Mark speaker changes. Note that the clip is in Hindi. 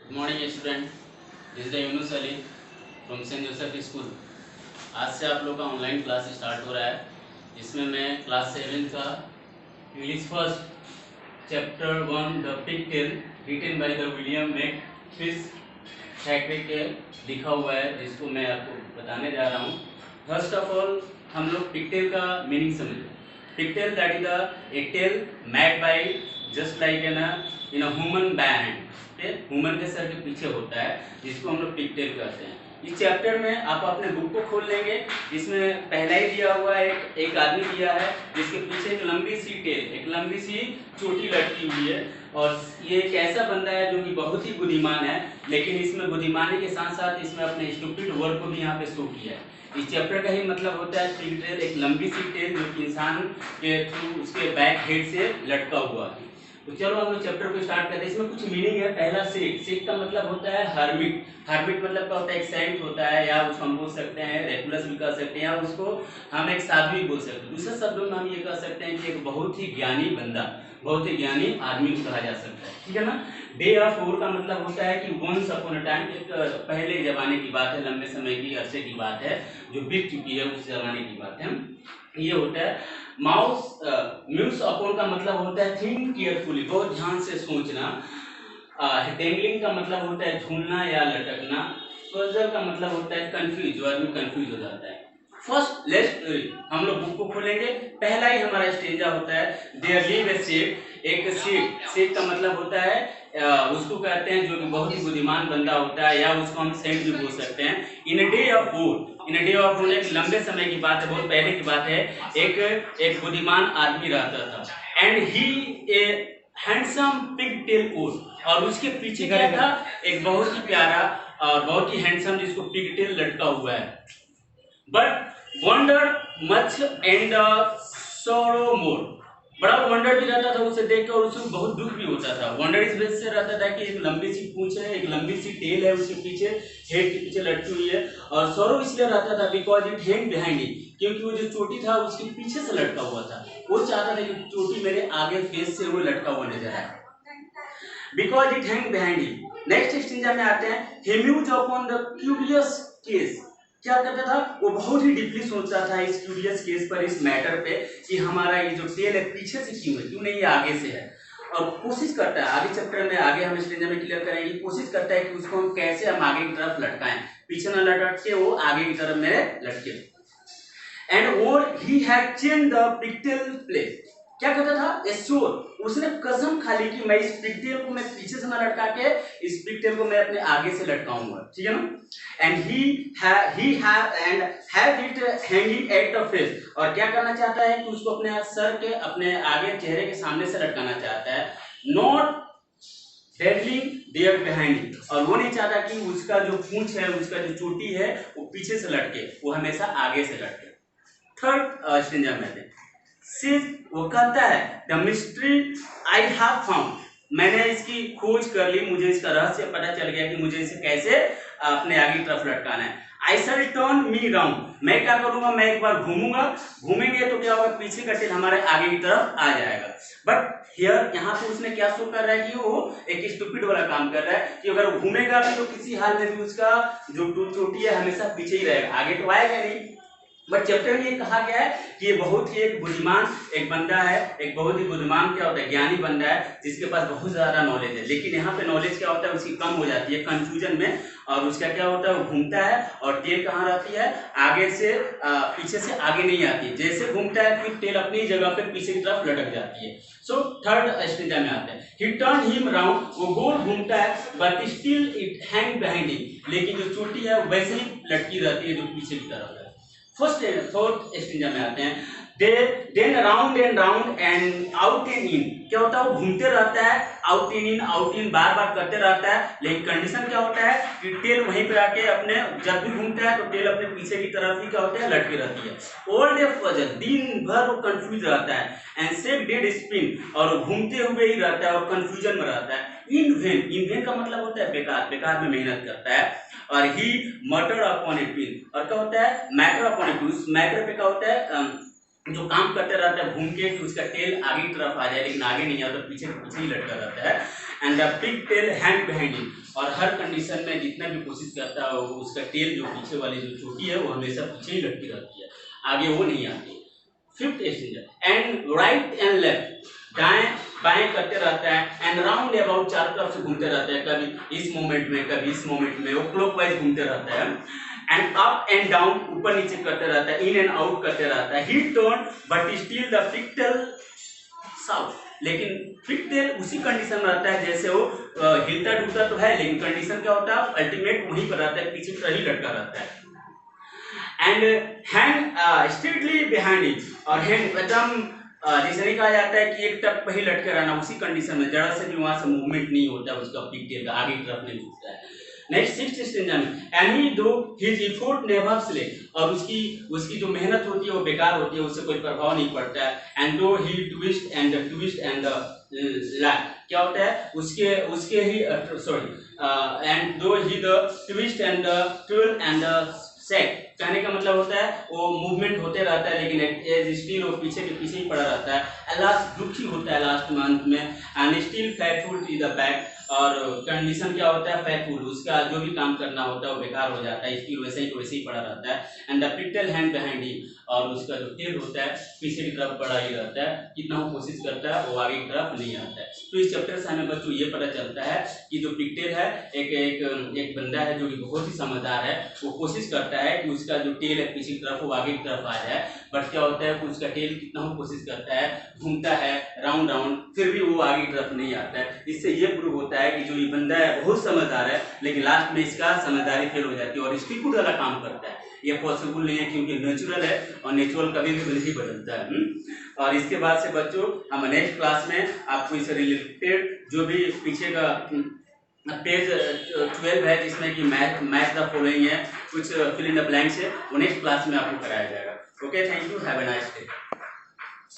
Speaker 1: Good morning student, this is the Yunus Ali from Saint Joseph school. आज से आप लोग का ऑनलाइन क्लास स्टार्ट हो रहा है। इसमें मैं क्लास 7 का English first chapter 1 the pigtail written by the William Makepeace Thackeray लिखा हुआ है, जिसको मैं आपको बताने जा रहा हूँ। फर्स्ट ऑफ ऑल हम लोग पिगटेल का मीनिंग समझें। Pigtail that is the a tail made by just like in a human band, human के सर के पीछे होता है, जिसको हम लोग पिगटेल कहते हैं। इस चैप्टर में आप अपने बुक को खोल लेंगे। इसमें पहला ही दिया हुआ है, एक आदमी दिया है जिसके पीछे एक लंबी सी टेल, एक लंबी सी चोटी लटकी हुई है, और ये एक ऐसा बंदा है जो कि बहुत ही बुद्धिमान है, लेकिन इसमें बुद्धिमानी के साथ साथ इसमें अपने स्टूपिड वर्ड को भी यहाँ पे शो किया है। इस चैप्टर का ही मतलब होता है पिगटेल, एक लंबी सी टेल जो कि इंसान के थ्रू उसके बैक हेड से लटका हुआ है। तो चलो हम लोग चैप्टर को स्टार्ट करते हैं। इसमें कुछ मीनिंग है। पहला सेक, सेक का मतलब होता है हर्मिट। हर्मिट मतलब क्या होता है? एक सेंट होता है, या उसको हम बोल सकते हैं रेकुलस भी कह सकते हैं, या उसको हम एक साधु भी बोल सकते हैं। दूसरे शब्दों में हम ये कह सकते हैं कि एक बहुत ही ज्ञानी बंदा, बहुत ही ज्ञानी आदमी को कहा जा सकता है, ठीक है ना। डे ऑफ ओर का मतलब होता है कि वंस अपॉन अ टाइम, एक पहले जमाने की बात है, लंबे समय की अरसे की बात है जो बीत चुकी है, उस जमाने की बात है, ये होता है। माउस म्यूस अपॉन का मतलब होता है थिंक केयरफुली, बहुत ध्यान से सोचना। डेंगलिंग का मतलब होता है झूलना या लटकना। पजल का मतलब होता है कंफ्यूज, जो आदमी कंफ्यूज हो जाता है। फर्स्ट लेट्स हम लोग बुक को खोलेंगे। पहला ही हमारा स्टेंजा होता है देयर लिव ए सेक, एक सेक। सेक का मतलब होता है उसको कहते हैं जो कि बहुत ही बुद्धिमान बंदा होता है, या उसको हम सेंट भी बोल सकते हैं। In a day of old, in a day of old एक लंबे समय की बात है, बहुत पहले की बात है। एक बुद्धिमान आदमी रहता था, and he a handsome pigtail coat, और उसके पीछे क्या था? एक बहुत ही प्यारा और बहुत ही हैंडसम, जिसको पिग टेल लटका हुआ है। But wonder much and sorrow more, बड़ा वंडर भी रहता था उसे देख कर, और उसको बहुत दुख भी होता था। वंडर इस वजह से रहता था कि एक लंबी सी पूंछ है, एक लंबी सी टेल है उसके पीछे, हेड के पीछे लटकी हुई है। और सॉरो इसलिए रहता था because it hang behind it, क्योंकि वो जो चोटी था उसके पीछे से लटका हुआ था। वो चाहता था कि चोटी मेरे आगे फेस से वो लटका हुआ नजर आए, because it hang behind it. Next stanza में आते हैं। He muse upon the curious case, क्या करता था वो? बहुत ही डीपली सोचता था इस क्यूरियस केस पर, इस मैटर पे, कि हमारा ये जो टेल है पीछे से क्यों है, क्यों नहीं ये आगे से है। और कोशिश करता है, आगे चैप्टर में आगे हम स्टेंजा में क्लियर करेंगे, कोशिश करता है कि उसको हम कैसे हम आगे की तरफ लटकाएं, पीछे ना लटक के वो आगे की तरफ मेरे लटके। एंड और he had change the pigtail place, क्या कहता था? एश्योर, उसने कसम खा ली कि मैं इस पिगटेल को मैं पीछे से ना लटका के इस पिगटेल को मैं अपने आगे से लटकाऊंगा, ठीक है ना। And he have it hanging at the face, और क्या करना चाहता है कि उसको अपने सर के, अपने आगे चेहरे के सामने से लटकाना चाहता है। नॉट डेडलिंग देयर बिहाइंड, और वो नहीं चाहता कि उसका जो पूंछ है, उसका जो चोटी है वो पीछे से लटके, वो हमेशा आगे से लटके। थर्ड स्टेंजा में आते हैं। वो कहता है the mystery I have found, मैंने इसकी खोज कर ली, मुझे इसका रहस्य पता चल गया कि मुझे इसे कैसे अपने आगे की तरफ लटकाना है। आई शैल टर्न मी राउंड, मैं क्या करूंगा? मैं एक बार घूमूंगा, घूमेंगे तो क्या होगा? पीछे का टेल हमारे आगे की तरफ आ जाएगा। बट हियर, यहाँ पे उसने क्या शो कर रहा है कि वो एक स्टूपिड वाला काम कर रहा है, कि अगर घूमेगा भी तो किसी हाल में भी उसका जो चोटी है हमेशा पीछे ही रहेगा, आगे तो आएगा नहीं। बट चैप्टर में ये कहा गया है कि ये बहुत ही एक बुद्धिमान एक बंदा है, एक बहुत ही बुद्धिमान क्या होता है? ज्ञानी बंदा है, जिसके पास बहुत ज्यादा नॉलेज है। लेकिन यहाँ पे नॉलेज क्या होता है? उसकी कम हो जाती है कंफ्यूजन में, और उसका क्या होता है? वो घूमता है, और टेल कहाँ रहती है? आगे से पीछे से आगे नहीं आती। जैसे घूमता है फिर टेल अपनी जगह पे पीछे की तरफ लटक जाती है। सो थर्ड स्टेंजा में आते हैं। ही टर्न हिम राउंड, वो गोल घूमता है, but still it hang behind him, लेकिन जो चोटी है वैसे ही लटकी रहती है जो पीछे की तरफ है। फोर्थ स्टेंजा में आते हैं। Then round and round and out and in, क्या होता है? वो घूमते रहता है, आउट इन बार बार करते रहता है, लेकिन कंडीशन क्या होता है कि टेल वहीं पे आके अपने, जब भी घूमता है तो टेल अपने पीछे की तरफ ही क्या होता है? लटकी रहती है। ऑल डे पजल, दिन भर वो कंफ्यूज रहता है। एंड सेक डेड स्पिन, और घूमते हुए ही रहता है और कंफ्यूजन में रहता है। इन वेन का मतलब होता है बेकार, बेकार में मेहनत करता है। और ही मटर अपॉन ए पिन, और क्या होता है? मैटर अपॉन ए पिन, उस मैटर पे क्या होता है? जो काम करते रहता है घूम के, कि उसका टेल आगे की तरफ आ जाए, लेकिन आगे नहीं आता, पीछे पीछे ही लटका रहता है। And the pigtail hang behind him, और हर कंडीशन में जितना भी कोशिश करता है उसका टेल जो पीछे वाली जो चोटी है वो हमेशा पीछे ही लटकी रहती है, आगे वो नहीं आती। Fifth extension and right and left, दाएं बाएं करते रहता है एंड राउंड अबाउट, चारों तरफ से घूमते रहता है, कभी इस मोमेंट में कभी इस मोमेंट में, वो क्लॉकवाइज घूमते रहता है। एंड अप एंड डाउन, ऊपर नीचे करते रहता है, इन एंड आउट करते रहता है। He turn but still the pigtail stout, लेकिन पिक्टेल उसी कंडीशन में रहता है जैसे वो हिलता डुलता तो है, लेकिन कंडीशन क्या होता है अल्टीमेट वहीं पर रहता है, पीछे पर ही लटका रहता है। And hand straightly behind it, और हैंड एकदम जैसे नहीं कहा जाता है कि एक तरफ पर ही लटके रहना, उसी कंडीशन में जरा से भी वहां से मूवमेंट नहीं होता है उसका, पिक्टेल का आगे की तरफ नहीं घूमता है। Next sixth extension, and he दो हिज एफर्ट नेवर स्लेक, और उसकी जो मेहनत होती है वो बेकार होती है, उससे कोई प्रभाव नहीं पड़ता है। And do he twist and lack, क्या होता है उसके ही sorry and do he the twist and twirl and sake, कहने का मतलब होता है वो मूवमेंट होते रहता है लेकिन एज स्टिल वो पीछे के पीछे ही पड़ा रहता है। लास्ट दुखी होता है लास्ट मंथ में, and still faithful to the back, और कंडीशन क्या होता है फेथफुल, उसका जो भी काम करना होता है वो बेकार हो जाता है, स्टिल वैसे ही पड़ा रहता है। And the pigtail hung behind him, और उसका जो टेल होता है पीछे की तरफ पड़ा ही रहता है, कितना वो कोशिश करता है वो आगे की तरफ नहीं आता है। तो इस चैप्टर से हमें बच्चों ये पता चलता है कि जो पिक्टेल है एक बंदा है जो कि बहुत ही समझदार है, वो कोशिश करता है कि उसका जो टेल है पीछे की तरफ वो आगे की तरफ आ जाए, बट क्या होता है कि उसका टेल कितना वो कोशिश करता है, घूमता है राउंड राउंड, फिर भी वो आगे की तरफ नहीं आता है। इससे ये प्रूव होता है कि जो ये बंदा है बहुत समझदार है, लेकिन लास्ट में इसका समझदारी फेल हो जाती है और स्टिकुड वाला काम करता है। ये पॉसिबल नहीं है क्योंकि नेचुरल है और नेचुरल कभी भी नहीं बदलता है। और इसके बाद से बच्चों हम नेक्स्ट क्लास में आपको इससे रिलेटेड जो भी पीछे का पेज 12 है जिसमें कि मैच द फॉलोइंग है, कुछ फिल इन द ब्लैंक्स है, वो नेक्स्ट क्लास में आपको कराया जाएगा। Okay, thank you, have a nice day.